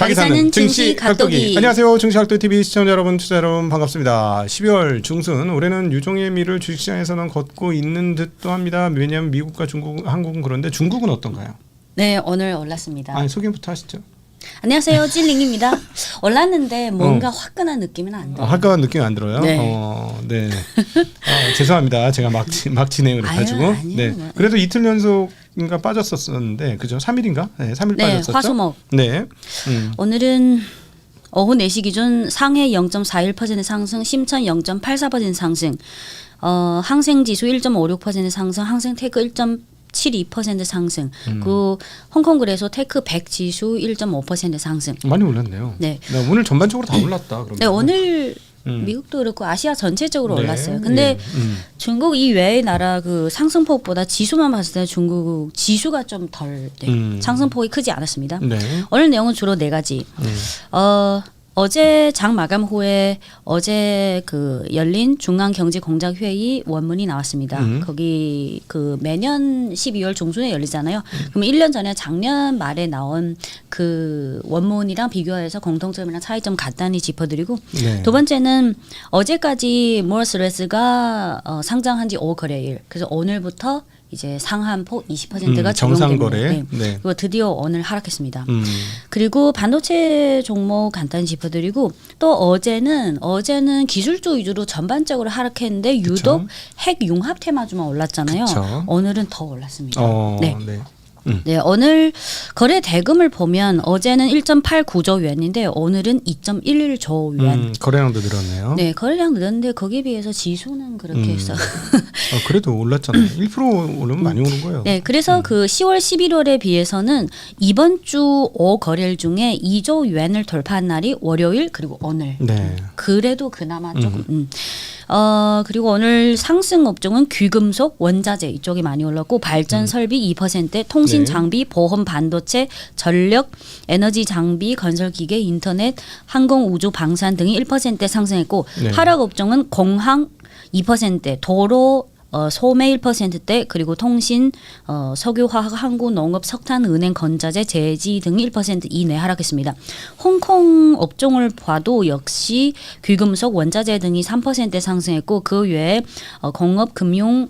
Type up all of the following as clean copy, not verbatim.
가기 사는 증시 각도기. 안녕하세요. 증시 각도기 TV 시청자 여러분, 투자 여러분 반갑습니다. 12월 중순 올해는 유종의 미를 주식시장에서는 걷고 있는 듯도 합니다. 왜냐하면 미국과 중국, 한국은 그런데 중국은 어떤가요? 네, 오늘 올랐습니다. 아니, 소개부터 하시죠. 안녕하세요, 찔링입니다. 올랐는데 뭔가 화끈한 느낌은 안 들어요. 화끈한 느낌이 안 들어요? 네. 네. 죄송합니다. 제가 막 진행을 해가지고. 네. 뭐. 그래도 이틀 연속인가 빠졌었는데, 그죠? 3일인가? 네, 3일 네, 빠졌었죠. 화수목. 네. 오늘은 오후 4시 기준 상해 0.41% 상승, 심천 0.84% 상승, 항생지수 1.56% 상승, 항생테크 1.72% 상승, 그 홍콩 그래서 테크 100 지수 1.5% 상승. 많이 올랐네요. 네. 오늘 전반적으로 다 올랐다. 그러면. 네, 오늘 미국도 그렇고 아시아 전체적으로 네. 올랐어요. 근데 중국 이외의 나라 그 상승폭보다 지수만 봤을 때 중국 지수가 좀 덜 상승폭이 크지 않았습니다. 네. 오늘 내용은 주로 네 가지. 어제 장 마감 후에 어제 그 열린 중앙경제공작회의 원문이 나왔습니다. 거기 그 매년 12월 중순에 열리잖아요. 그러면 1년 전에 작년 말에 나온 그 원문이랑 비교해서 공통점이랑 차이점 간단히 짚어드리고, 네. 두 번째는 어제까지 모어스레스가 상장한 지 5거래일. 그래서 오늘부터 이제 상한폭 20%가 정상거래. 적용됩니다. 네. 네. 그리고 드디어 오늘 하락했습니다. 그리고 반도체 종목 간단히 짚어드리고, 또 어제는 기술주 위주로 전반적으로 하락했는데 유독 핵 융합 테마주만 올랐잖아요. 그쵸. 오늘은 더 올랐습니다. 네. 네, 오늘 거래 대금을 보면 어제는 1.89조 위안인데 오늘은 2.11조 위안. 거래량도 늘었네요. 네, 거래량 늘었는데 거기에 비해서 지수는 그렇게 해서 그래도 올랐잖아요. 1% 오르면 많이 오른 거예요. 네, 그래서 그 10월 11월에 비해서는 이번 주 5거래일 중에 2조 위안을 돌파한 날이 월요일 그리고 오늘. 네. 그래도 그나마 조금. 그리고 오늘 상승 업종은 귀금속, 원자재 이쪽이 많이 올랐고, 발전 설비 2%, 통신 장비, 보험, 반도체, 전력, 에너지 장비, 건설 기계, 인터넷, 항공, 우주, 방산 등이 1% 상승했고, 네. 하락 업종은 공항 2%, 도로 소매 1%대, 그리고 통신, 석유, 화학, 항구, 농업, 석탄, 은행, 건자재, 제지 등이 1% 이내 하락했습니다. 홍콩 업종을 봐도 역시 귀금속, 원자재 등이 3% 상승했고, 그 외에 공업, 금융,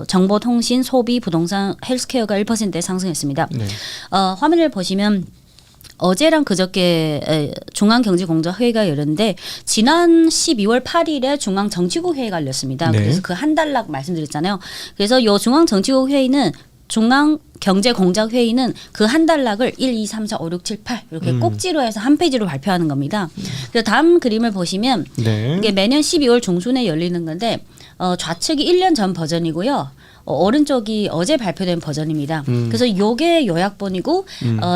정보통신, 소비, 부동산, 헬스케어가 1% 상승했습니다. 네. 화면을 보시면 어제랑 그저께 중앙경제공작회의가 열렸는데, 지난 12월 8일에 중앙정치국 회의가 열렸습니다. 네. 그래서 그 한 달락 말씀드렸잖아요. 그래서 이 중앙정치국 회의는 중앙경제공작회의는 그 한 달락을 1, 2, 3, 4, 5, 6, 7, 8 이렇게 꼭지로 해서 한 페이지로 발표하는 겁니다. 그래서 다음 그림을 보시면 네. 이게 매년 12월 중순에 열리는 건데, 좌측이 1년 전 버전이고요. 오른쪽이 어제 발표된 버전입니다. 그래서 요게 요약본이고,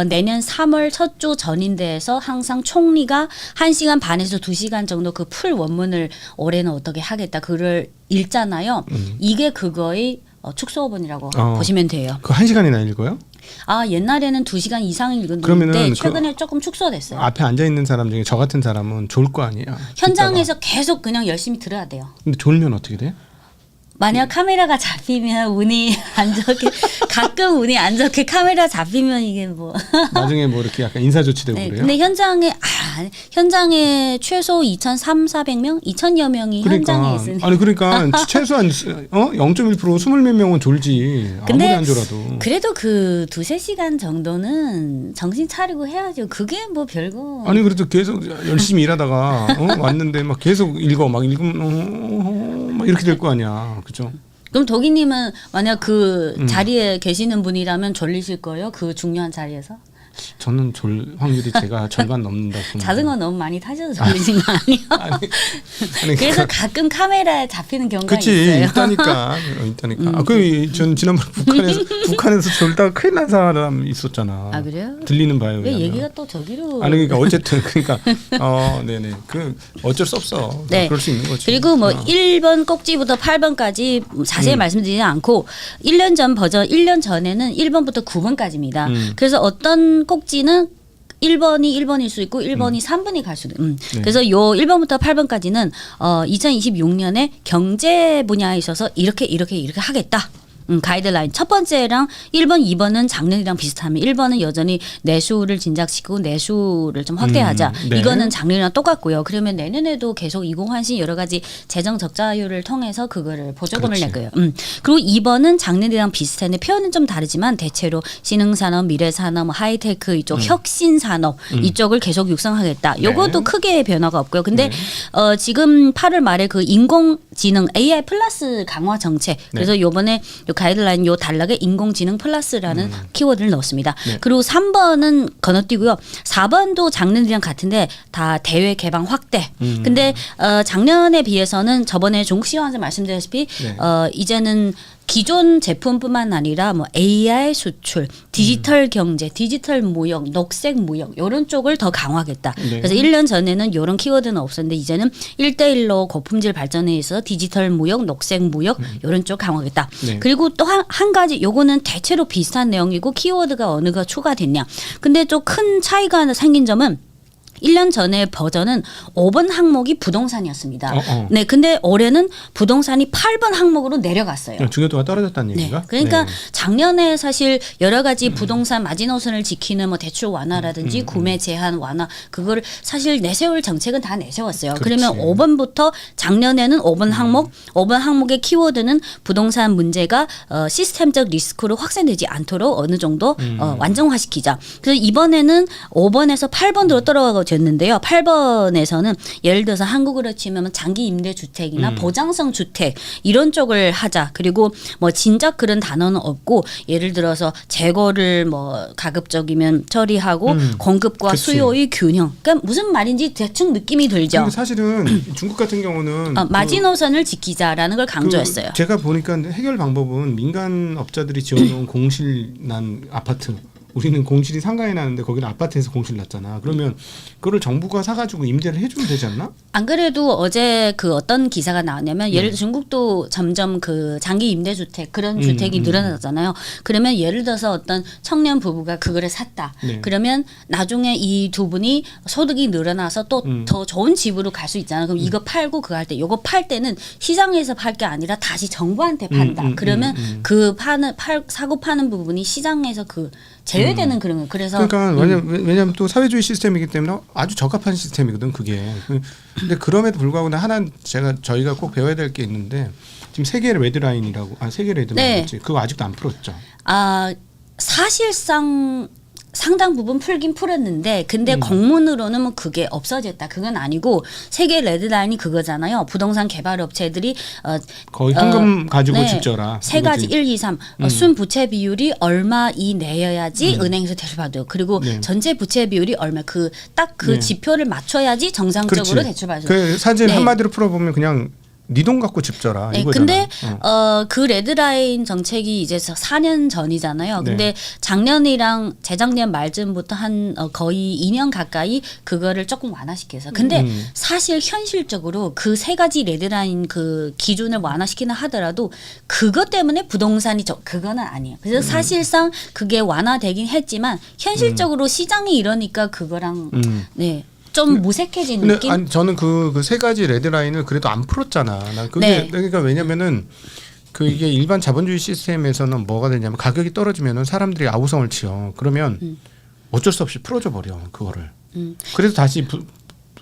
내년 3월 첫 주 전인대에서 항상 총리가 1시간 반에서 2시간 정도 그 풀 원문을 올해는 어떻게 하겠다 그를 읽잖아요. 이게 그거의 축소본이라고 보시면 돼요. 그 1시간이나 읽어요? 옛날에는 2시간 이상 읽었는데 그러면은 최근에 조금 축소됐어요. 앞에 앉아 있는 사람 중에 저 같은 사람은 졸 거 아니야. 현장에서 계속 그냥 열심히 들어야 돼요. 근데 졸면 어떻게 돼? 만약 카메라가 잡히면 운이 안 좋게, 가끔 운이 안 좋게 카메라 잡히면 이게 뭐. 나중에 뭐 이렇게 약간 인사조치되고 네, 그래요? 근데 현장에 최소 2,300~400명, 2,000여 명이 현장에 있으니까. 아니 그러니까 최소한 0.1% 20몇 명은 졸지. 아무리 안 졸아도. 그래도 그 2~3시간 정도는 정신 차리고 해야죠. 그게 뭐 별거. 아니 그래도 계속 열심히 일하다가 왔는데 막 계속 읽어 막 읽으면 막 이렇게 될 거 아니야. 그죠? 그럼 도기님은 만약 그 자리에 계시는 분이라면 졸리실 거예요? 그 중요한 자리에서? 저는 졸 확률이 제가 절반 넘는다고 봅니다. 자전거 너무 많이 타셔서 졸리신 거 아니에요? 아니, 그래서 가끔 카메라에 잡히는 경우가 그치, 있어요. 있다니까. 전 지난번에 북한에서 졸다가 큰일 난 사람 있었잖아. 아 그래요? 들리는 바에 왜 의하면. 얘기가 또 저기로? 아니 그러니까 어쨌든 네네 그 어쩔 수 없어. 네. 그럴 수 있는 거지. 그리고 뭐 1번 꼭지부터 8번까지 자세히 말씀드리지 않고 1년 전 버전 1년 전에는 1번부터 9번까지입니다. 그래서 어떤 꼭지는 1번이 1번일 수 있고 1번이 3번이 갈 수도. 네. 그래서 요 1번부터 8번까지는 2026년에 경제 분야에 있어서 이렇게 하겠다. 가이드라인. 첫 번째랑 1번, 2번은 작년이랑 비슷하면 1번은 여전히 내수를 진작시키고 내수를 좀 확대하자. 네. 이거는 작년이랑 똑같고요. 그러면 내년에도 계속 20환신 여러 가지 재정 적자율을 통해서 그거를 보조금을 낼 거예요. 그리고 2번은 작년이랑 비슷한데 표현은 좀 다르지만 대체로 신흥산업, 미래산업, 하이테크 이쪽 혁신산업 이쪽을 계속 육성하겠다. 요것도 크게 변화가 없고요. 근데 지금 8월 말에 그 인공지능 AI 플러스 강화 정책 그래서 요번에 요 가이드라인 요 단락에 인공지능 플러스라는 키워드를 넣었습니다. 그리고 3번은 건너뛰고요. 4번도 작년이랑 같은데 다 대외 개방 확대. 근데 작년에 비해서는 저번에 종국 씨와한테 말씀드렸다시피 이제는 기존 제품뿐만 아니라 뭐 AI 수출, 디지털 경제, 디지털 무역, 녹색 무역 이런 쪽을 더 강화하겠다. 그래서 1년 전에는 이런 키워드는 없었는데 이제는 1대1로 고품질 발전에 있어서 디지털 무역, 녹색 무역 이런 쪽 강화하겠다. 그리고 또 한 가지 요거는 대체로 비슷한 내용이고 키워드가 어느가 추가됐냐. 근데 좀 큰 차이가 하나 생긴 점은 1년 전에 버전은 5번 항목이 부동산이었습니다. 네, 근데 올해는 부동산이 8번 항목으로 내려갔어요. 중요도가 떨어졌다는 얘기가? 그러니까 작년에 사실 여러 가지 부동산 마지노선을 지키는 뭐 대출 완화라든지 구매 제한 완화 그거를 사실 내세울 정책은 다 내세웠어요. 그러면 5번부터 작년에는 5번 항목, 5번 항목의 키워드는 부동산 문제가 시스템적 리스크로 확산되지 않도록 어느 정도 완성화시키자. 그래서 이번에는 5번에서 8번으로 떨어가고 졌는데요. 8번에서는 예를 들어서 한국으로 치면 장기 임대 주택이나 보장성 주택 이런 쪽을 하자. 그리고 뭐 진작 그런 단어는 없고 예를 들어서 재고를 뭐 가급적이면 처리하고 공급과 수요의 균형. 그러니까 무슨 말인지 대충 느낌이 들죠. 근데 사실은 중국 같은 경우는 마지노선을 지키자라는 걸 강조했어요. 제가 보니까 해결 방법은 민간 업자들이 지어놓은 공실난 아파트. 우리는 공실이 상가에 나는데 거기는 아파트에서 공실 났잖아. 그러면 그거를 정부가 사가지고 임대를 해주면 되지 않나? 안 그래도 어제 그 어떤 기사가 나왔냐면 예를 들어 중국도 점점 그 장기 임대주택 그런 주택이 늘어나잖아요. 그러면 예를 들어서 어떤 청년 부부가 그거를 샀다. 그러면 나중에 이 두 분이 소득이 늘어나서 또 더 좋은 집으로 갈 수 있잖아요. 그럼 이거 팔고 그거 할 때 요거 팔 때는 시장에서 팔 게 아니라 다시 정부한테 판다. 그러면 그 사고 파는 부분이 시장에서 그 제외되는 그런 거. 그래서 그러니까 왜냐면 또 사회주의 시스템이기 때문에 아주 적합한 시스템이거든 그게. 근데 그럼에도 불구하고 저희가 꼭 배워야 될 게 있는데 지금 세계 레드라인이라고 세계 레드라인이지. 그거 아직도 안 풀었죠. 사실상 상당 부분 풀긴 풀었는데 근데 공문으로는 뭐 그게 없어졌다. 그건 아니고 세계 레드라인이 그거잖아요. 부동산 개발 업체들이 거의 현금 가지고 집 져라. 세 가지 1, 2, 3 순부채 비율이 얼마 이내여야지 은행에서 대출받아요. 그리고 전체 부채 비율이 얼마 딱 그 지표를 맞춰야지 정상적으로 대출받아요. 그 사진 한마디로 풀어보면 그냥 네 돈 갖고 집 져라 이거잖아. 근데 그 레드라인 정책이 이제 4년 전이잖아요. 근데 작년이랑 재작년 말쯤부터 한 거의 2년 가까이 그거를 조금 완화시켜서. 근데 사실 현실적으로 그 세 가지 레드라인 그 기준을 완화시키나 하더라도 그것 때문에 부동산이 그거는 아니에요. 그래서 사실상 그게 완화되긴 했지만 현실적으로 시장이 이러니까 그거랑 좀 무색해진 느낌? 아니, 저는 그 세 가지 레드라인을 그래도 안 풀었잖아. 난 그게 그러니까 왜냐면은 이게 일반 자본주의 시스템에서는 뭐가 되냐면 가격이 떨어지면은 사람들이 아우성을 치요. 그러면 어쩔 수 없이 풀어줘 버려 그거를. 그래서 다시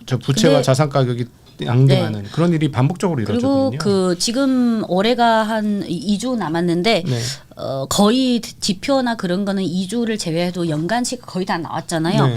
부채와 자산 가격이 양등하는 그런 일이 반복적으로 이루어지거든요. 그리고 그 지금 올해가 한 2주 남았는데 거의 지표나 그런 거는 2주를 제외해도 연간씩 거의 다 나왔잖아요.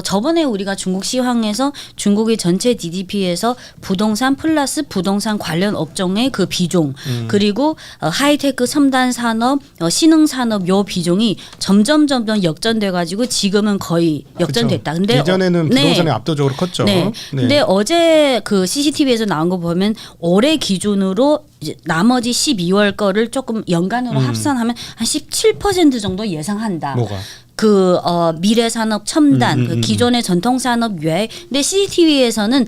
저번에 우리가 중국 시황에서 중국의 전체 DDP에서 부동산 플러스 부동산 관련 업종의 그 비중 그리고 하이테크 첨단 산업, 신흥 산업 요 비중이 점점 역전돼 가지고 지금은 거의 역전됐다. 근데 예전에는 부동산이 압도적으로 컸죠. 근데 어제 그 CCTV에서 나온 거 보면 올해 기준으로 이제 나머지 12월 거를 조금 연간으로 합산하면 한 17% 정도 예상한다. 뭐가? 그 미래 산업 첨단, 그 기존의 전통 산업 외에, 근데 CCTV에서는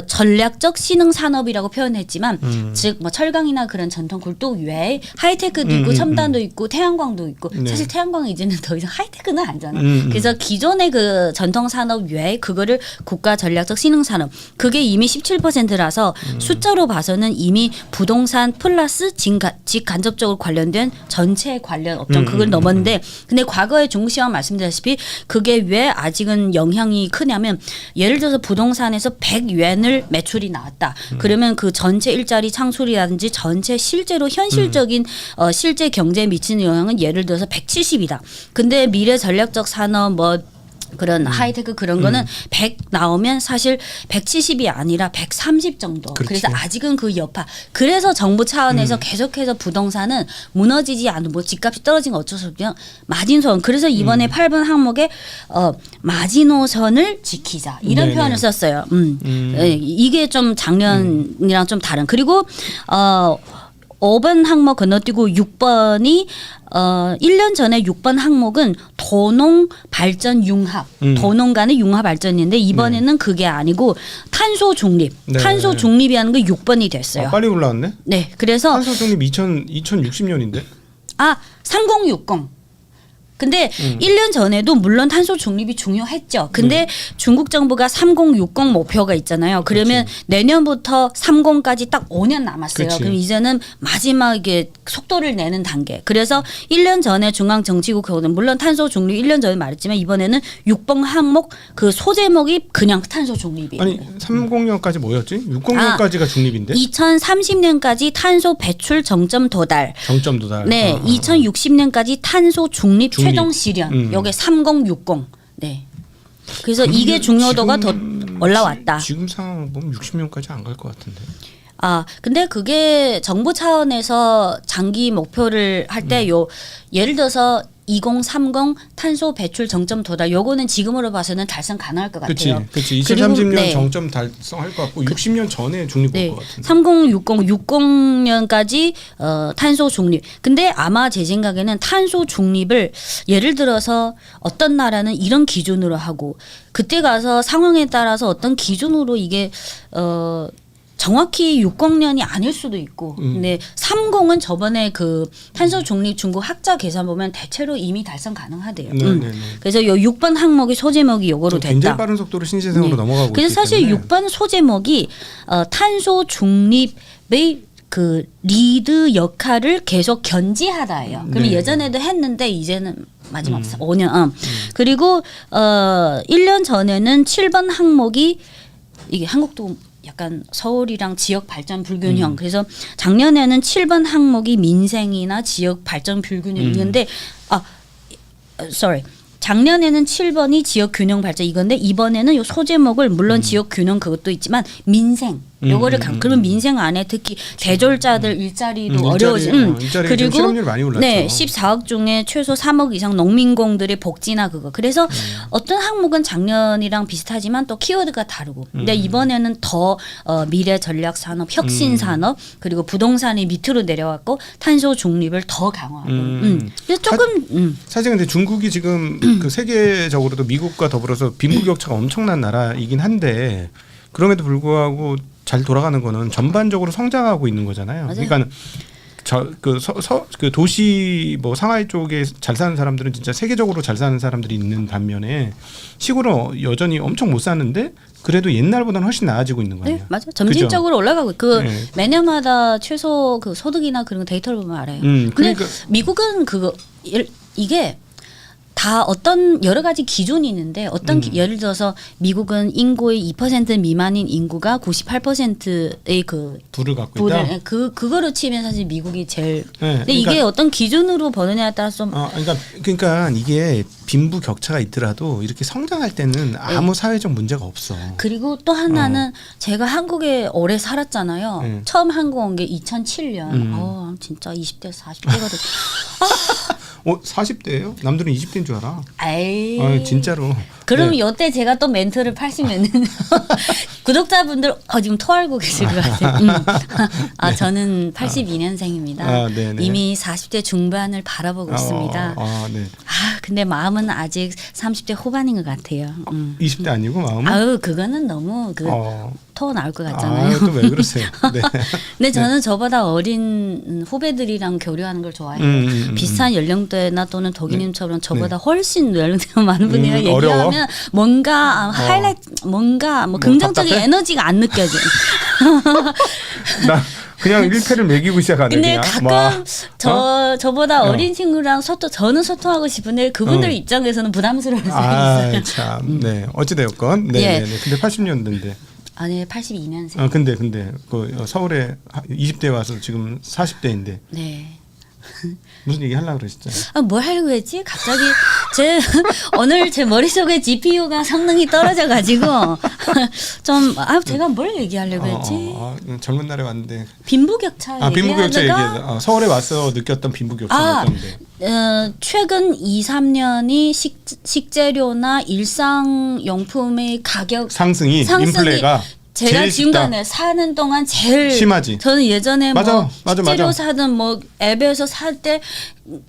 전략적 신흥 산업이라고 표현했지만, 즉 뭐 철강이나 그런 전통 굴뚝 외에 하이테크도 있고 첨단도 있고 태양광도 있고, 네. 사실 태양광은 이제는 더 이상 하이테크는 아니잖아. 그래서 기존의 그 전통 산업 외에 그거를 국가 전략적 신흥 산업, 그게 이미 17%라서 숫자로 봐서는 이미 부동산 플러스 직간접적으로 관련된 전체 관련 업종 그걸 넘었는데, 근데 과거에 중국시황 말씀드렸다시피 그게 왜 아직은 영향이 크냐면, 예를 들어서 부동산에서 100yuan을 매출이 나왔다. 그러면 그 전체 일자리 창출이라든지 전체 실제로 현실적인 실제 경제에 미치는 영향은 예를 들어서 170이다. 근데 미래 전략적 산업 뭐 그런 하이테크 그런 거는 100 나오면 사실 170이 아니라 130 정도. 그렇지. 그래서 아직은 그 여파. 그래서 정부 차원에서 계속해서 부동산은 무너지지 않은, 뭐 집값이 떨어진 거 어쩔 수 없죠. 마진선. 그래서 이번에 8번 항목에 마지노선을 지키자 이런 네네. 표현을 썼어요. 예, 이게 좀 작년이랑 좀 다른. 그리고 5번 항목 건너뛰고 6번이 1년 전에 6번 항목은 도농 발전 융합, 도농 간의 융합 발전인데 이번에는 그게 아니고 탄소 중립. 네. 탄소 중립이라는 게 6번이 됐어요. 빨리 올라왔네. 네. 그래서 탄소 중립 2060년인데. 3060. 근데 1년 전에도 물론 탄소 중립이 중요했죠. 근데 중국 정부가 3060 목표가 있잖아요. 그러면 내년부터 30까지 딱 5년 남았어요. 그치. 그럼 이제는 마지막에 속도를 내는 단계. 그래서 1년 전에 중앙정치국은 물론 탄소 중립 1년 전에 말했지만 이번에는 6번 항목 그 소제목이 그냥 탄소 중립이에요. 아니 30년까지 뭐였지? 60년까지가 중립인데. 2030년까지 탄소 배출 정점 도달. 정점 도달. 네, 2060년까지 탄소 중립 최종 실현. 요게 3060. 네. 그래서 이게 중요도가 더 올라왔다. 지금 상황 보면 60년까지 안 갈 것 같은데. 근데 그게 정부 차원에서 장기 목표를 할 때 요 예를 들어서 2030 탄소 배출 정점 도달 요거는 지금으로 봐서는 달성 가능할 것 같아요. 그렇지. 그리고 2030년 네. 정점 달성할 것 같고 60년 전에 중립 네. 올 것 같은데. 60년까지 탄소 중립. 근데 아마 제 생각에는 탄소 중립을 예를 들어서 어떤 나라는 이런 기준으로 하고 그때 가서 상황에 따라서 어떤 기준으로 이게 정확히 60년이 아닐 수도 있고, 근데 30은 저번에 그 탄소 중립 중국 학자 계산 보면 대체로 이미 달성 가능하대요. 네. 그래서 요 6번 항목이 소제목이 요거로 됐다. 굉장히 빠른 속도로 신재생으로 네. 넘어가고 있기 그래서 사실 때문에. 6번 소제목이 탄소 중립의 그 리드 역할을 계속 견지하다예요. 그러면 네. 예전에도 했는데 이제는 마지막 5년. 그리고 1년 전에는 7번 항목이 이게 한국도 약간 서울이랑 지역 발전 불균형. 그래서 작년에는 7번 항목이 민생이나 지역 발전 불균형인데 작년에는 7번이 지역 균형 발전 이건데 이번에는 요 소제목을 물론 지역 균형 그것도 있지만 민생 요거를 그러면 민생 안에 특히 대졸자들 일자리도 어려워진 일자리 그리고 실업률이 많이 올랐죠. 네 14억 중에 최소 3억 이상 농민공들의 복지나 그거 그래서 어떤 항목은 작년이랑 비슷하지만 또 키워드가 다르고 근데 이번에는 더 미래 전략 산업 혁신 산업 그리고 부동산이 밑으로 내려왔고 탄소 중립을 더 강화하고 그래서 조금 사실 근데 중국이 지금 그 세계적으로도 미국과 더불어서 빈부격차가 엄청난 나라이긴 한데 그럼에도 불구하고 잘 돌아가는 거는 전반적으로 성장하고 있는 거잖아요. 맞아요. 그러니까 그 도시 뭐 상하이 쪽에 잘 사는 사람들은 진짜 세계적으로 잘 사는 사람들이 있는 반면에 시골은 여전히 엄청 못 사는데 그래도 옛날보다는 훨씬 나아지고 있는 거예요. 네, 맞아. 점진적으로 올라가고 네. 매년마다 최소 그 소득이나 그런 거 데이터를 보면 알아요. 근데 그러니까 미국은 이게 다 어떤 여러 가지 기준이 있는데 어떤 예를 들어서 미국은 인구의 2% 미만인 인구가 98%의 그 부를 갖고 있다. 그거로 치면 사실 미국이 제일. 네, 근데 이게 어떤 기준으로 보느냐에 따라서 좀. 그러니까 이게 빈부 격차가 있더라도 이렇게 성장할 때는 아무 사회적 문제가 없어. 그리고 또 하나는 제가 한국에 오래 살았잖아요. 처음 한국 온 게 2007년. 진짜 20대 40대가 됐. 40대예요? 남들은 20대인 줄 알아. 아이. 진짜로. 그럼 네. 요때 제가 또 멘트를 파시면은 구독자분들 지금 토하고 계실 것 같아요. 저는 82년생입니다. 네네. 이미 40대 중반을 바라보고 있습니다. 네. 근데 마음은 아직 30대 후반인 것 같아요. 20대 아니고 마음은? 아유 그거는 너무 토 나올 것 같잖아요. 또 왜 그러세요? 네. 근데 저는 저보다 어린 후배들이랑 교류하는 걸 좋아해요. 비슷한 연령대나 또는 도기님처럼 저보다 훨씬 연령대가 많은 분이랑 어려워? 얘기하면 뭔가 하이라이트 뭔가 뭐 긍정적인 답답해? 에너지가 안 느껴져. 나 그냥 1패를 매기고 시작하네. 근데 그냥. 가끔 저보다 어린 친구랑 저는 소통하고 싶은데 그분들 입장에서는 부담스러울 수 있어요. 참. 네. 어찌되었건. 네. 근데 80년대인데. 네, 82년생. 근데 그 서울에 20대 와서 지금 40대인데. 네. 무슨 얘기 하려고 그러셨죠? 뭘 하려고 했지? 갑자기 오늘 제 머릿속에 GPU가 성능이 떨어져가지고 좀 제가 뭘 얘기하려고 했지? 젊은 날에 왔는데. 빈부격차 빈부격차 얘기해. 서울에 와서 느꼈던 빈부격차 어떤데? 최근 2, 3년이 식재료나 일상용품의 가격 상승이 인플레가 제가 지금까지 사는 동안 제일 심하지. 저는 예전에 맞아. 식재료 사든 뭐 앱에서 살 때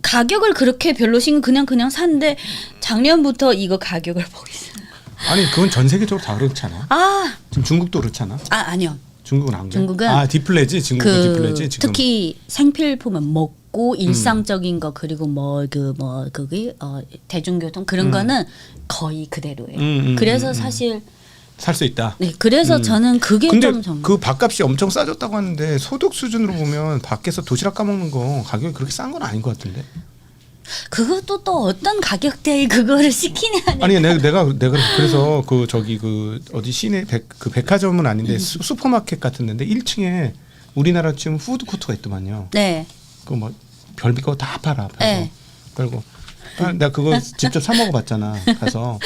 가격을 그렇게 별로 그냥 샀는데 작년부터 이거 가격을 보고 있어요. 아니 그건 전 세계적으로 다 그렇잖아. 지금 중국도 그렇잖아. 아니요. 중국은 안 그래. 중국은 디플레지. 중국은 디플레지 지금. 특히 생필품은 먹고 일상적인 거 그리고 대중교통 그런 거는 거의 그대로예요. 그래서 사실 살 수 있다. 네, 그래서 저는 그게 근데 좀 그 밥값이 엄청 싸졌다고 하는데 소득 수준으로 보면 밖에서 도시락 까먹는 거 가격이 그렇게 싼 건 아닌 것 같은데. 그것도 또 어떤 가격대에 그거를 시키냐는. 아니 내가 그래서 어디 시내 백화점은 아닌데 슈퍼마켓 같은 데인데 1층에 우리나라 지금 푸드코트가 있더만요. 네. 그 뭐 별거 다 팔아. 네. 그리고 내가 그거 직접 사 먹어봤잖아. 가서.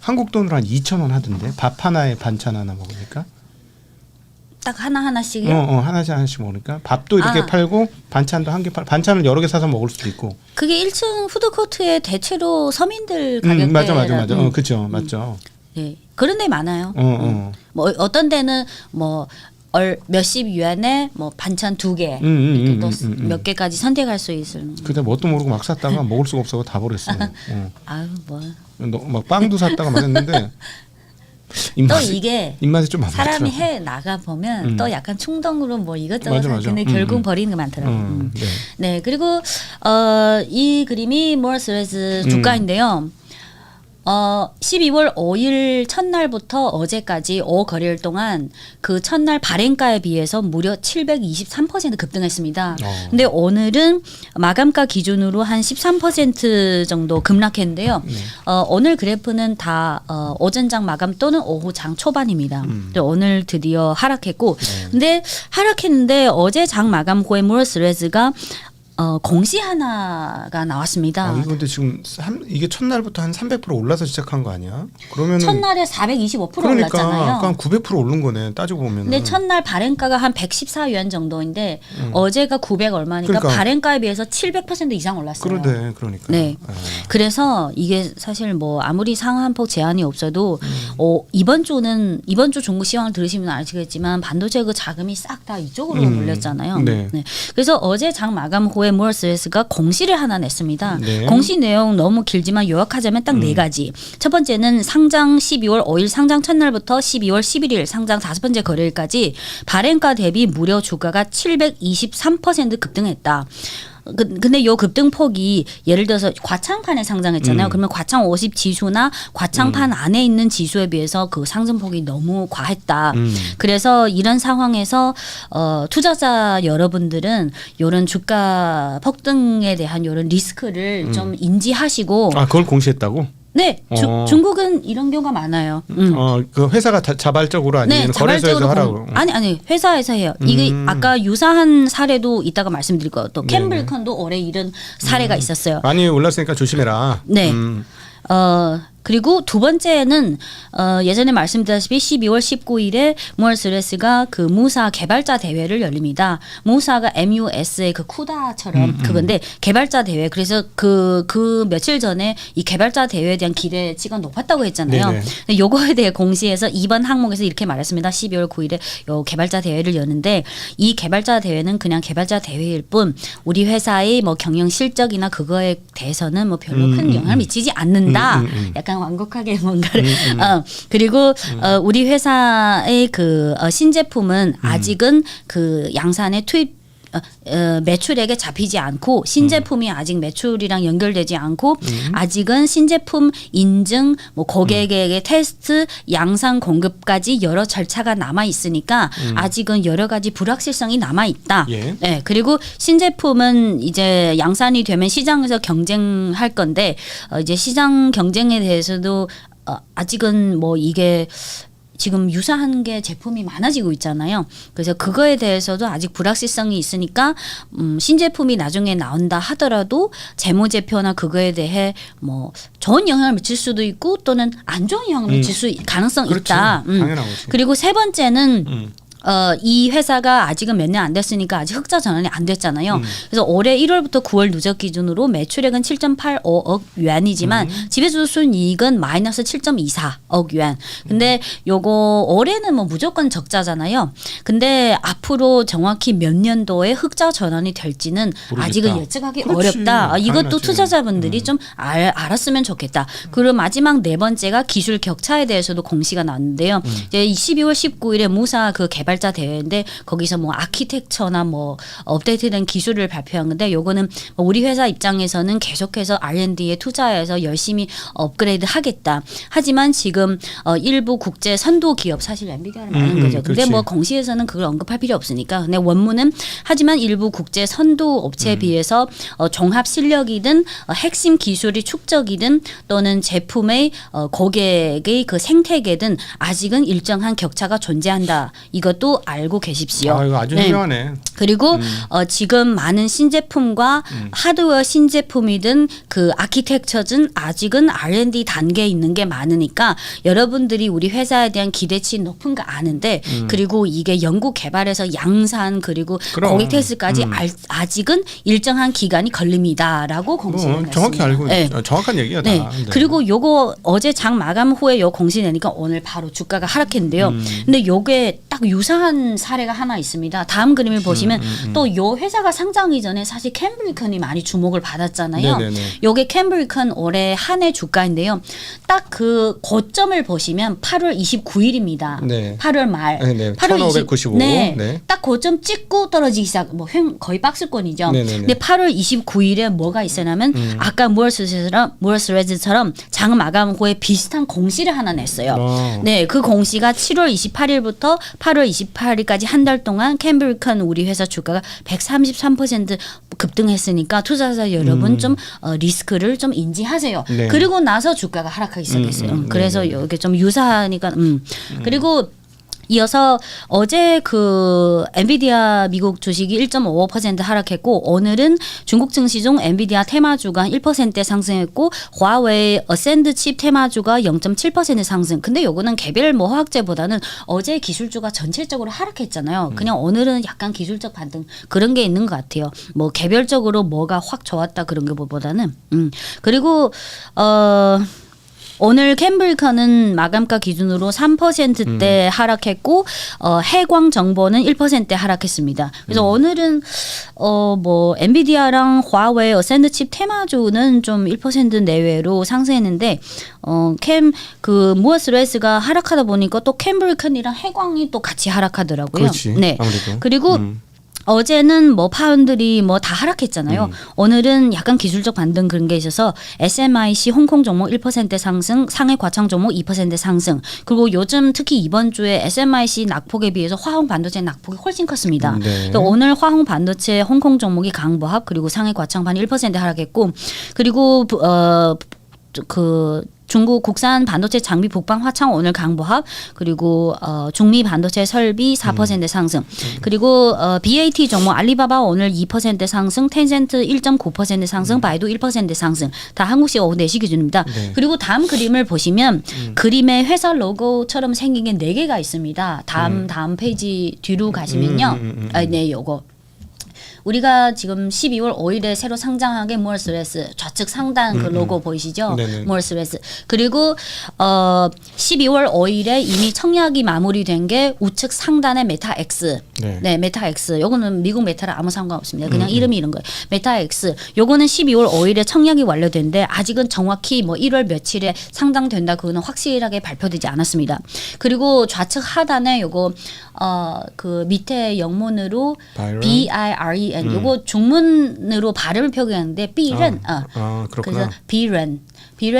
한국 돈으로 한 2,000원 하던데 밥 하나에 반찬 하나 먹으니까 딱 하나씩이요? 하나씩 먹으니까 밥도 이렇게 팔고 반찬도 한 개 반찬을 여러 개 사서 먹을 수도 있고 그게 1층 푸드코트에 대체로 서민들 가격대 맞아 그렇죠 맞죠. 네 그런 데 많아요. 뭐 어떤 데는 뭐 몇십 유엔에 뭐 반찬 2개 몇 개까지 선택할 수 있을. 근데 뭣도 모르고 막 샀다가 먹을 수가 없어서 다 버렸어. 아유 뭐. 막 빵도 샀다가 막 했는데 또 이게 입맛이 좀 안 맞더라고. 사람이 해 나가 보면 또 약간 충동으로 뭐 이것저것 맞아. 근데 결국 버리는 게 많더라고요. 네 그리고 이 그림이 모어스레스 주가인데요. 12월 5일 첫날부터 어제까지 5거래일 동안 그 첫날 발행가에 비해서 무려 723% 급등했습니다. 근데 오늘은 마감가 기준으로 한 13% 정도 급락했는데요. 오늘 그래프는 다 오전장 마감 또는 오후장 초반입니다. 오늘 드디어 하락했고 근데 하락했는데 어제 장 마감 후에 모어스레스가 공시 하나가 나왔습니다. 이거 근데 지금 이게 첫날부터 한 300% 올라서 시작한 거 아니야? 그러면 첫날에 425% 그러니까 올랐잖아요. 아까 한 900% 오른 거네. 따지고 보면. 근데 첫날 발행가가 한 114유엔 정도인데 어제가 900 얼마니까 그러니까. 발행가에 비해서 700% 이상 올랐어요. 그러니까. 네. 그래서 이게 사실 뭐 아무리 상한폭 제한이 없어도 이번 주 종구 시황을 들으시면 아시겠지만 반도체 그 자금이 싹 다 이쪽으로 몰렸잖아요. 네. 그래서 어제 장 마감 후에 모어스레스가 공시를 하나 냈습니다. 네. 공시 내용 너무 길지만 요약하자면 딱 4가지. 첫 번째는 상장 12월 5일 상장 첫날부터 12월 11일 상장 5번째 거래일까지 발행가 대비 무려 주가가 723% 급등했다. 근데 요 급등폭이 예를 들어서 과창판에 상장했잖아요. 그러면 과창 50 지수나 과창판 안에 있는 지수에 비해서 그 상승폭이 너무 과했다. 그래서 이런 상황에서 투자자 여러분들은 이런 주가 폭등에 대한 이런 리스크를 좀 인지하시고 그걸 공시했다고? 네, 중국은 이런 경우가 많아요. 그 회사가 자발적으로 아니면 네, 거래소에서 하라고? 아니 회사에서 해요. 이게 아까 유사한 사례도 이따가 말씀드릴 거예요. 또 캠블컨도 올해 이런 사례가 있었어요. 많이 올랐으니까 조심해라. 네. 그리고 두 번째는 예전에 말씀드렸다시피 12월 19일에 무얼스레스가 그 무사 개발자 대회를 열립니다. 무사가 MUS의 그 쿠다처럼 그건데 개발자 대회. 그래서 그 며칠 전에 이 개발자 대회에 대한 기대치가 높았다고 했잖아요. 근데 요거에 대해 공시에서 이번 항목에서 이렇게 말했습니다. 12월 9일에 요 개발자 대회를 여는데 이 개발자 대회는 그냥 개발자 대회일 뿐 우리 회사의 뭐 경영 실적이나 그거에 대해서는 뭐 별로 큰 영향을 미치지 않는다. 약간 완곡하게 뭔가를 그리고 우리 회사의 그 신제품은 아직은 그 양산의 투입 매출액에 잡히지 않고 신제품이 아직 매출이랑 연결되지 않고 아직은 신제품 인증, 뭐 고객에게 테스트, 양산 공급까지 여러 절차가 남아 있으니까 아직은 여러 가지 불확실성이 남아 있다. 예. 네, 그리고 신제품은 이제 양산이 되면 시장에서 경쟁할 건데 이제 시장 경쟁에 대해서도 아직은 뭐 이게 지금 유사한 게 제품이 많아지고 있잖아요. 그래서 그거에 대해서도 아직 불확실성이 있으니까 신제품이 나중에 나온다 하더라도 재무제표나 그거에 대해 뭐 좋은 영향을 미칠 수도 있고 또는 안 좋은 영향을 미칠 수 가능성이 그렇지. 있다. 당연한 거지. 그리고 세 번째는 이 회사가 아직은 몇 년 안 됐으니까 아직 흑자 전환이 안 됐잖아요. 그래서 올해 1월부터 9월 누적 기준으로 매출액은 7.85억 yuan이지만 지배주순이익은 마이너스 7.24억 yuan. 근데 요거 올해는 뭐 무조건 적자잖아요. 근데 앞으로 정확히 몇 년도에 흑자 전환이 될지는 모르겠다. 아직은 예측하기 그렇지. 어렵다. 이것도 당연하지. 투자자분들이 좀 알았으면 좋겠다. 그리고 마지막 네 번째가 기술 격차에 대해서도 공시가 나왔는데요. 이제 12월 19일에 무사 그 개발자 대회인데 거기서 뭐 아키텍처나 뭐 업데이트된 기술을 발표한 건데 요거는 우리 회사 입장에서는 계속해서 R&D에 투자해서 열심히 업그레이드 하겠다. 하지만 지금 일부 국제 선도 기업 사실 엔비디아를 말하는 거죠. 근데 그렇지. 뭐 공시에서는 그걸 언급할 필요 없으니까. 근데 원문은 하지만 일부 국제 선도 업체에 비해서 종합 실력이든 핵심 기술이 축적이든 또는 제품의 고객의 그 생태계든 아직은 일정한 격차가 존재한다. 이것도 알고 계십시오. 아, 이거 아주 훌륭하네. 그리고 지금 많은 신제품과 하드웨어 신제품이든 그 아키텍처든 아직은 R&D 단계에 있는 게 많으니까 여러분들이 우리 회사에 대한 기대치 높은 거 아는데 그리고 이게 연구 개발에서 양산 그리고 그럼. 고객 테스트까지 아직은 일정한 기간이 걸립니다라고 공시를 했습니다. 정확히 알고 네. 정확한 얘기야 다. 네. 네. 그리고 요거 어제 장 마감 후에 요 공시 내니까 오늘 바로 주가가 하락했는데요. 근데 요게 딱 유사한 사례가 하나 있습니다. 다음 그림을 보시면 또 요 회사가 상장 이전에 사실 캠브리컨이 많이 주목을 받았잖아요. 네네네. 요게 캠브리컨 올해 한 해 주가인데요. 딱 그 고점을 보시면 8월 29일입니다. 네. 8월 말. 네. 8월 1595. 네. 네. 딱 고점 찍고 떨어지기 시작. 뭐 거의 박스권이죠. 네네네. 근데 8월 29일에 뭐가 있었냐면 아까 무얼스레즈처럼 장 마감 후에 비슷한 공시를 하나 냈어요. 네, 그 공시가 7월 28일부터 8월 28일까지 한 달 동안 캠브리컨 우리 회사 주가가 133% 급등했으니까 투자자 여러분 좀 리스크를 좀 인지하세요. 네. 그리고 나서 주가가 하락하기 시작했어요. 그래서 이게 좀 유사하니까 그리고 이어서 어제 그 엔비디아 미국 주식이 1.55% 하락했고 오늘은 중국 증시 중 엔비디아 테마주가 1% 상승했고 화웨이 어센드 칩 테마주가 0.7% 상승. 근데 요거는 개별 뭐 화학제보다는 어제 기술주가 전체적으로 하락했잖아요. 그냥 오늘은 약간 기술적 반등 그런 게 있는 것 같아요. 뭐 개별적으로 뭐가 확 좋았다 그런 게보다는 그리고 오늘 캠브리컨은 마감가 기준으로 3%대 하락했고 해광 정보는 1% 하락했습니다. 그래서 오늘은 뭐 엔비디아랑 화웨이 어센드 칩 테마주는 좀 1% 내외로 상승했는데 그 무어스레스가 하락하다 보니까 또 캠브리컨이랑 해광이 또 같이 하락하더라고요. 그렇지. 네. 아무래도. 그리고 어제는 뭐 파운드리 뭐 다 하락했잖아요. 오늘은 약간 기술적 반등 그런 게 있어서 SMIC 홍콩 종목 1% 상승, 상해 과창 종목 2% 상승. 그리고 요즘 특히 이번 주에 SMIC 낙폭에 비해서 화홍 반도체 낙폭이 훨씬 컸습니다. 네. 오늘 화홍 반도체 홍콩 종목이 강보합 그리고 상해 과창반 1% 하락했고 그리고 그 중국 국산 반도체 장비 북방 화창 오늘 강보합 그리고 중미 반도체 설비 4% 상승 그리고 BAT 종목 알리바바 오늘 2% 상승 텐센트 1.9% 상승 바이두 1% 상승 다 한국시 오후 4시 기준입니다. 네. 그리고 다음 그림을 보시면 그림에 회사 로고처럼 생긴 게 4개가 있습니다. 다음 페이지 뒤로 가시면요. 네, 요거. 우리가 지금 12월 5일에 새로 상장한 게 몰스레스 좌측 상단 그 로고 보이시죠? 몰스레스. 그리고 12월 5일에 이미 청약이 마무리된 게 우측 상단의 메타X. 네, 메타X. 요거는 미국 메타랑 아무 상관없습니다. 그냥 이름이 이런 거예요. 메타X. 요거는 12월 5일에 청약이 완료된데 아직은 정확히 뭐 1월 며칠에 상장된다 그거는 확실하게 발표되지 않았습니다. 그리고 좌측 하단에 요거 그 밑에 영문으로 BIREN 요거 중문으로 발음을 표기하는데 Bren 그래서 Bren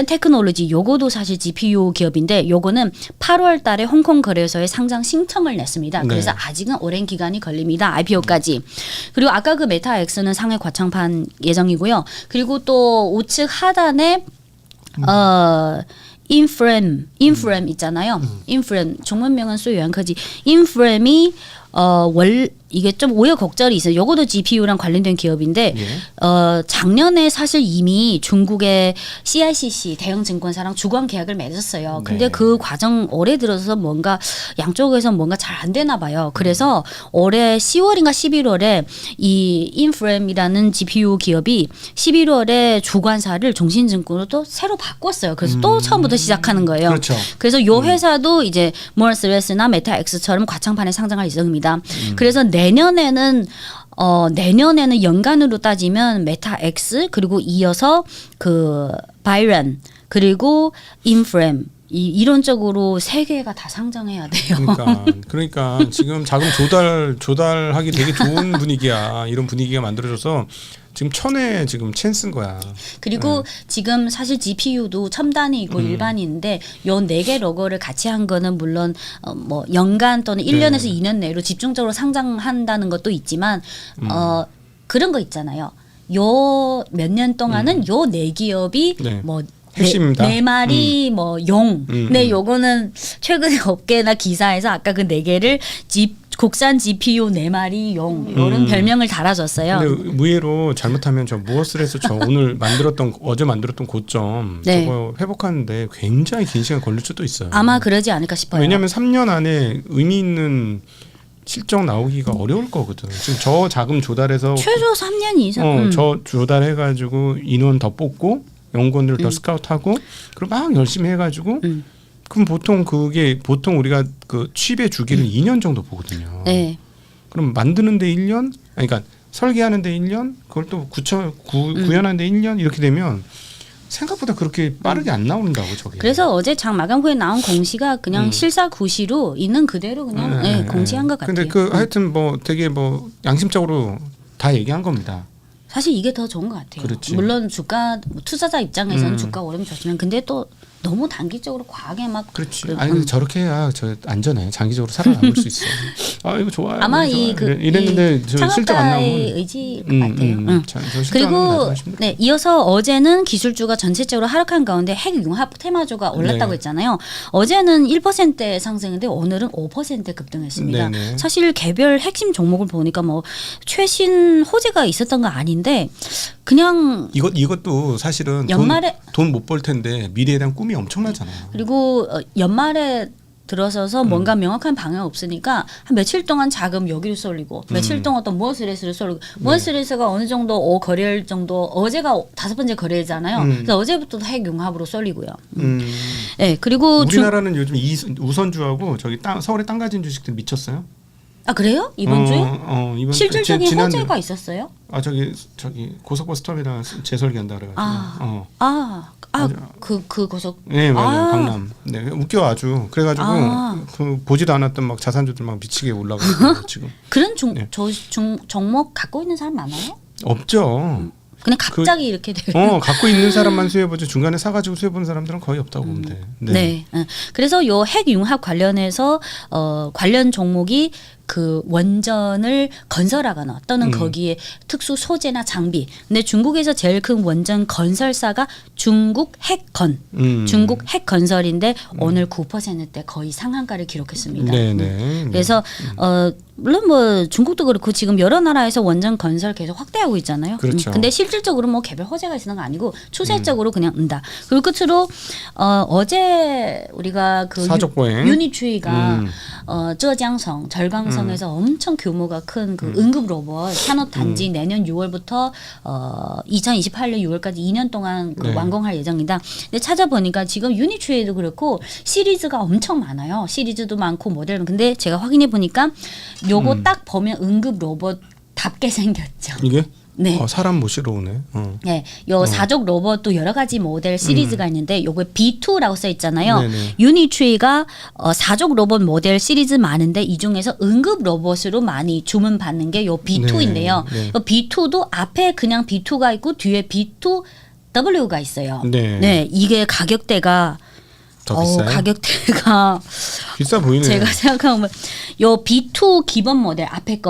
테크놀로지 요거도 사실 GPU 기업인데 요거는 8월 달에 홍콩 거래소에 상장 신청을 냈습니다. 그래서 아직은 오랜 기간이 걸립니다. IPO까지. 그리고 아까 그 메타X는 상해 과창판 예정이고요. 그리고 또 우측 하단에 인프렘 있잖아요. 인프렘 중문명은 수요연科技 인프렘이 이게 좀 우여곡절이 있어요. 요거도 GPU랑 관련된 기업인데 작년에 사실 이미 중국의 CICC 대형 증권사랑 주관 계약을 맺었어요. 근데 그 과정 올해 들어서 뭔가 양쪽에서 뭔가 잘 안 되나 봐요. 그래서 올해 10월인가 11월에 이 인프렘이라는 GPU 기업이 11월에 주관사를 종신증권으로 또 새로 바꿨어요. 그래서 또 처음부터 시작하는 거예요. 그렇죠. 그래서 요 회사도 이제 몰스레스나 메타X처럼 과창판에 상장할 예정입니다. 그래서 내년에는 연간으로 따지면 메타X 그리고 이어서 그 바이런 그리고 인프렘 이론적으로 세 개가 다 상장해야 돼요. 그러니까 지금 자금 조달하기 되게 좋은 분위기야. 이런 분위기가 만들어져서 지금 천에 지금 찬스인 거야. 그리고 지금 사실 GPU도 첨단이 있고 일반인데 요 4개 로고를 같이 한 거는 물론 뭐 연간 또는 1년에서 2년 내로 집중적으로 상장한다는 것도 있지만 그런 거 있잖아요. 요 몇 년 동안은 요 4기업이 뭐 핵심입니다. 네 마리 뭐 용. 네, 요거는 최근에 업계나 기사에서 아까 그 4개를 국산 GPU 4마리 용 이런 별명을 달아줬어요. 근데 의외로 잘못하면 저 무어스에서 저 오늘 어제 만들었던 고점 저거 회복하는데 굉장히 긴 시간 걸릴 수도 있어요. 아마 그러지 않을까 싶어요. 왜냐하면 3년 안에 의미 있는 실적 나오기가 어려울 거거든. 지금 저 자금 조달해서 최소 3년 이상. 저 조달해가지고 인원 더 뽑고 연구원들 더 스카우트하고 그럼 막 열심히 해가지고 그럼 보통 우리가 그 취입의 주기를 2년 정도 보거든요. 네. 그럼 만드는데 1년, 그러니까 설계하는데 1년, 그걸 또 구현하는데 1년 이렇게 되면 생각보다 그렇게 빠르게 안 나온다고 저게. 그래서 어제 장 마감 후에 나온 공시가 그냥 실사구시로 있는 그대로 그냥 공시한 것 같아요. 근데 하여튼 뭐 되게 뭐 양심적으로 다 얘기한 겁니다. 사실 이게 더 좋은 것 같아요. 그렇지. 물론 투자자 입장에서는 주가 오르면 좋지만 근데 또 너무 단기적으로 과하게 막 그렇지. 아니 저렇게 해야 저 안전해. 장기적으로 살아남을 수 있어. 아 이거 좋아요. 아마 이랬는데 저 실적 안 나오면 의지 같아요. 그리고 네 이어서 어제는 기술주가 전체적으로 하락한 가운데 핵융합 테마주가 올랐다고 했잖아요. 어제는 1% 상승인데 오늘은 5% 급등했습니다. 네네. 사실 개별 핵심 종목을 보니까 뭐 최신 호재가 있었던 거 아닌데 그냥 이것도 사실은 연말에 돈 못 벌 텐데 미래에 대한 꿈이 엄청나잖아요. 그리고 연말에 들어서서 뭔가 명확한 방향 없으니까 한 며칠 동안 자금 여기로 쏠리고 며칠 동안 또 무어스레스를 쏠리고 무어스레스가 어느 정도 거래일 정도 어제가 5번째 거래잖아요. 그래서 어제부터 핵융합으로 쏠리고요. 네, 그리고 우리나라는 요즘 우선주하고 저기 서울에 땅 가진 주식들 미쳤어요. 아 그래요? 이번 주에? 이번 실질적인 호재가 있었어요? 아 저기 고속버스 터미널 재설계한다 그래가지고. 그 고속. 네 맞아요. 강남. 네 웃겨 아주. 그래가지고 그 보지도 않았던 막 자산주들 막 미치게 올라가고 지금. 그런 종목 갖고 있는 사람 많아요? 없죠. 그냥 갑자기 이렇게 되고. 갖고 있는 사람만 수혜보지 중간에 사가지고 수혜본 사람들은 거의 없다고 보면 돼. 네. 그래서 요 핵융합 관련해서 관련 종목이 그 원전을 건설하거나 또는 거기에 특수 소재나 장비. 근데 중국에서 제일 큰 원전 건설사가 중국 핵건. 중국 핵건설인데 오늘 9%대 거의 상한가를 기록했습니다. 네네. 그래서 물론 뭐 중국도 그렇고 지금 여러 나라에서 원전 건설 계속 확대하고 있잖아요. 그렇죠. 근데 실질적으로 뭐 개별 호재가 있는 거 아니고 추세적으로 그냥 은다. 그리고 끝으로 어제 우리가 그 사족보행. 유니트리가浙江성 절강성에서 엄청 규모가 큰 그 응급 로봇 산업 단지 내년 6월부터 2028년 6월까지 2년 동안 그 네. 완공할 예정이다. 근데 찾아보니까 지금 유니트리에도 그렇고 시리즈가 엄청 많아요. 시리즈도 많고 모델. 근데 제가 확인해 보니까 요거 딱 보면 응급 로봇답게 생겼죠. 이게 네. 사람 모시러 오네. 네, 요 사족 로봇도 여러 가지 모델 시리즈가 있는데 요거 B2라고 써 있잖아요. 네네. 유니트리가 사족 로봇 모델 시리즈 많은데 이 중에서 응급 로봇으로 많이 주문 받는 게 요 B2인데요. 네, 네. 요 B2도 앞에 그냥 B2가 있고 뒤에 B2W가 있어요. 네. 이게 가격대가 더 비싸요? 가격대가 비싸 보이네요. 제가 생각하면 요 B2 기본 모델 앞에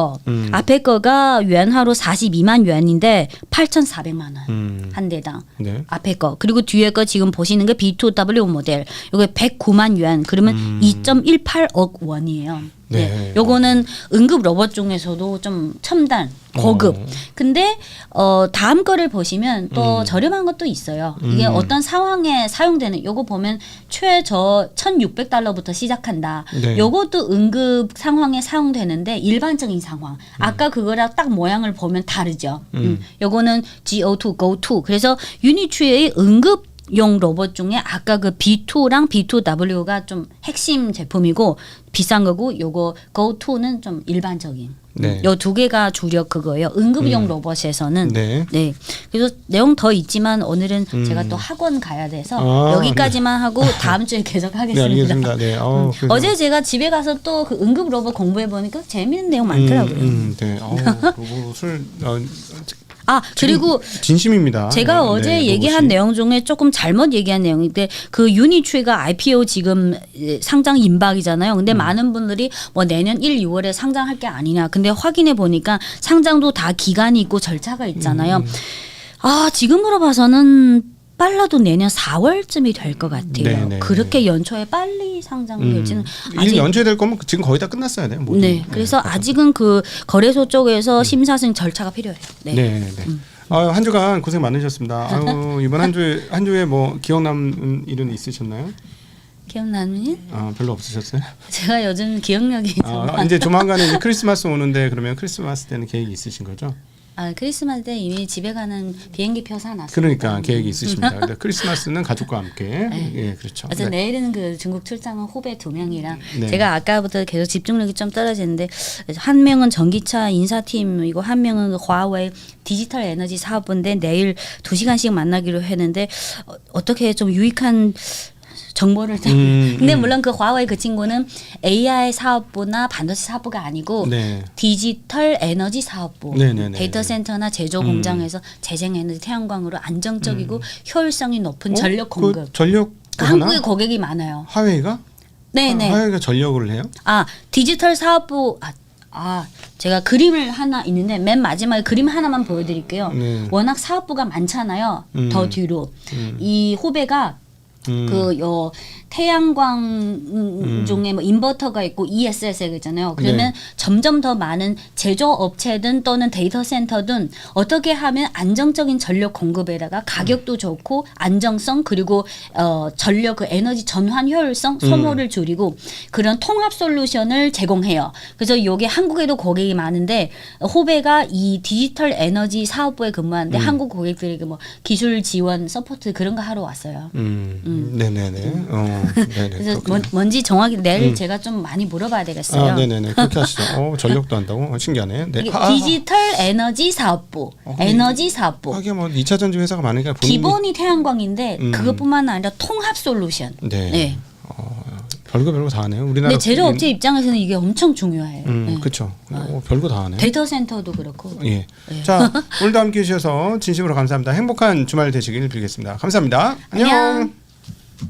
거가 yuan하로 42만 yuan인데 8,400만 원 한 대당. 네. 앞에 거 그리고 뒤에 거 지금 보시는 게 B2W 모델 요게 109만 yuan 그러면 2.18억 원이에요. 네. 네. 요거는 응급 로봇 중에서도 좀 첨단 고급. 근데 다음 거를 보시면 또 저렴한 것도 있어요. 이게 어떤 상황에 사용되는 요거 보면 최저 1,600달러부터 시작한다. 네. 요것도 응급 상황에 사용되는데 일반적인 상황. 아까 그거랑 딱 모양을 보면 다르죠. 요거는 GO2, GO2. 그래서 유니트리의 응급 용 로봇 중에 아까 그 B2랑 B2W가 좀 핵심 제품이고 비싼 거고 요거 Go2는 좀 일반적인. 네. 요 두 개가 주력 그거예요. 응급용 로봇에서는. 네. 네. 그래서 내용 더 있지만 오늘은 제가 또 학원 가야 돼서 여기까지만 하고 다음 주에 계속 네, 하겠습니다. 알겠습니다. 네. 그래서- 어제 제가 집에 가서 또 그 응급 로봇 공부해 보니까 재밌는 내용 많더라고요. 네. 로봇을 그리고 진심입니다. 제가 어제 네, 얘기한 로봇이. 내용 중에 조금 잘못 얘기한 내용인데 그 유니트리가 IPO 지금 상장 임박이잖아요. 근데 많은 분들이 뭐 내년 1, 6월에 상장할 게 아니냐. 근데 확인해 보니까 상장도 다 기간이 있고 절차가 있잖아요. 지금으로 봐서는 빨라도 내년 4월쯤이 될 것 같아요. 네네. 그렇게 연초에 빨리 상장될지는 일 연체될 거면 지금 거의 다 끝났어야 돼요. 모두. 네. 그래서 아직은 그 거래소 쪽에서 심사승 절차가 필요해요. 네. 네. 한 주간 고생 많으셨습니다. 이번 한 주에 뭐 기억 남는 일은 있으셨나요? 기억나는 일? 별로 없으셨어요? 제가 요즘 기억력이 좀 이제 조만간에 이제 크리스마스 오는데 그러면 크리스마스 때는 계획이 있으신 거죠? 크리스마스 때 이미 집에 가는 비행기 표 사놨어요. 그러니까 계획이 있으십니다. 근데 크리스마스는 가족과 함께. 예, 그렇죠. 그래서 내일은 그 중국 출장은 후배 2명이랑 네. 제가 아까부터 계속 집중력이 좀 떨어지는데 한 명은 전기차 인사팀이고 한 명은 그 화웨이 디지털 에너지 사업부인데 내일 2시간씩 만나기로 했는데 어떻게 좀 유익한 정보를 근데 물론 그 화웨이 그 친구는 AI 사업부나 반도체 사업부가 아니고 네. 디지털 에너지 사업부 네네네. 데이터 센터나 제조 공장에서 재생 에너지 태양광으로 안정적이고 효율성이 높은 전력 공급. 그 전력 한국에 고객이 많아요. 화웨이가? 네네. 화웨이가 전력을 해요? 디지털 사업부 제가 그림을 하나 있는데 맨 마지막에 그림 하나만 보여드릴게요. 네. 워낙 사업부가 많잖아요. 더 뒤로 이 후배가 요 태양광 중에 뭐 인버터가 있고 ESS가 있잖아요. 그러면 네. 점점 더 많은 제조업체든 또는 데이터 센터든 어떻게 하면 안정적인 전력 공급에다가 가격도 좋고 안정성 그리고 전력 그 에너지 전환 효율성 소모를 줄이고 그런 통합 솔루션을 제공해요. 그래서 이게 한국에도 고객이 많은데 후배가 이 디지털 에너지 사업부에 근무하는데 한국 고객들에게 뭐 기술 지원 서포트 그런 거 하러 왔어요. 네네네. 네네. 그래서 뭔지 정확히 내일 제가 좀 많이 물어봐야 되겠어요. 네네네. 그렇게 하시죠. 전력도 한다고? 신기하네. 네. 이게 디지털 에너지 사업부, 에너지 사업부. 하긴 뭐 2차 전지 회사가 많으니까 기본이 태양광인데 그것뿐만 아니라 통합 솔루션. 네. 별거 다 하네요. 우리나라. 근데 제조업체 입장에서는 이게 엄청 중요해요. 그렇죠. 별거 다 하네. 데이터 센터도 그렇고. 예. 자, 오늘도 함께 해주셔서 진심으로 감사합니다. 행복한 주말 되시길 빌겠습니다. 감사합니다. 안녕.